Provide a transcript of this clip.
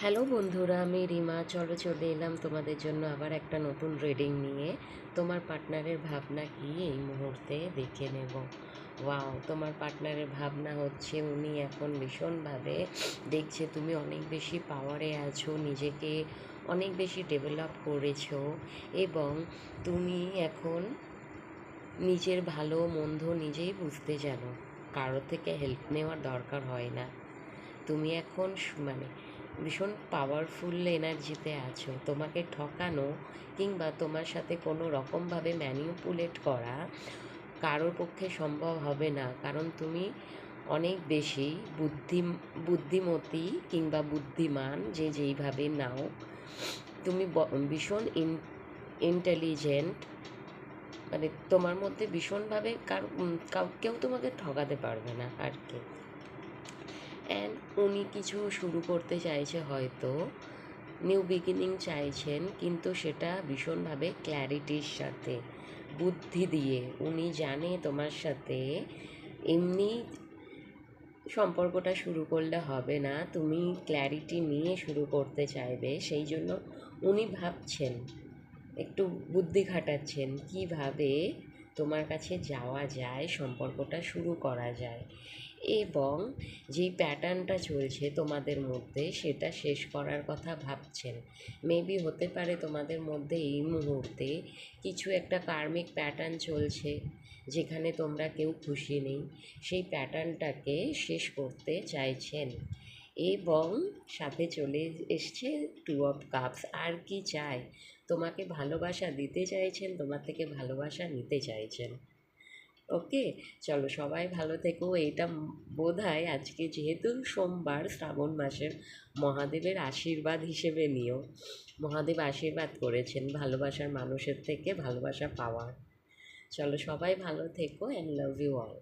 Hello বন্ধুরা, আমি রিমা। চলে এলাম তোমাদের জন্য আবার একটা নতুন রিডিং নিয়ে। তোমার পার্টনারের ভাবনা কি এই মুহূর্তে দেখে নেব। ওয়াও, তোমার পার্টনারের ভাবনা হচ্ছে উনি এখন ভীষণভাবে দেখছে তুমি অনেক বেশি পাওয়ারে আছো, নিজেকে অনেক বেশি ডেভেলপ করেছো এবং তুমি এখন নিজের ভালো মন্দ নিজেই বুঝতে জানো, কারো থেকে হেল্প নেওয়ার দরকার হয় না। তুমি এখন মানে ভীষণ পাওয়ারফুল এনার্জিতে আছো। তোমাকে ঠকানো কিংবা তোমার সাথে কোনো রকমভাবে ম্যানিপুলেট করা কারোর পক্ষে সম্ভব হবে না, কারণ তুমি অনেক বেশি বুদ্ধিমতী কিংবা বুদ্ধিমান, যে যেইভাবে নাও। তুমি ভীষণ ইন্টেলিজেন্ট, মানে তোমার মধ্যে ভীষণভাবে কেউ তোমাকে ঠকাতে পারবে না আর কি। অ্যান্ড উনি কিছু শুরু করতে চাইছে, হয়তো নিউ বিগিনিং চাইছেন, কিন্তু সেটা ভীষণভাবে ক্ল্যারিটির সাথে, বুদ্ধি দিয়ে। উনি জানে তোমার সাথে এমনি সম্পর্কটা শুরু করলে হবে না, তুমি ক্ল্যারিটি নিয়ে শুরু করতে চাইবে। সেই জন্য উনি ভাবছেন, একটু বুদ্ধি খাটাচ্ছেন কিভাবে তোমার কাছে যাওয়া যায়, সম্পর্কটা শুরু করা যায়, এবং যেই প্যাটার্নটা চলছে তোমাদের মধ্যে সেটা শেষ করার কথা ভাবছেন। মেবি হতে পারে তোমাদের মধ্যে এই মুহূর্তে কিছু একটা কার্মিক প্যাটার্ন চলছে যেখানে তোমরা কেউ খুশি নেই, সেই প্যাটার্নটাকে শেষ করতে চাইছেন। এবং সাথে চলে এসছে 2 অফ কাপস। আর কি চাই? তোমাকে ভালোবাসা দিতে চাইছেন, তোমার থেকে ভালোবাসা নিতে চাইছেন। ওকে, চলো সবাই ভালো থেকো। এইটা বোধহয় আজকে যেহেতু সোমবার, শ্রাবণ মাসের মহাদেবের আশীর্বাদ হিসেবে নিও। মহাদেব আশীর্বাদ করেছেন ভালোবাসার মানুষের থেকে ভালোবাসা পাওয়ার। চলো সবাই ভালো থেকো, অ্যান্ড লাভ ইউ অল।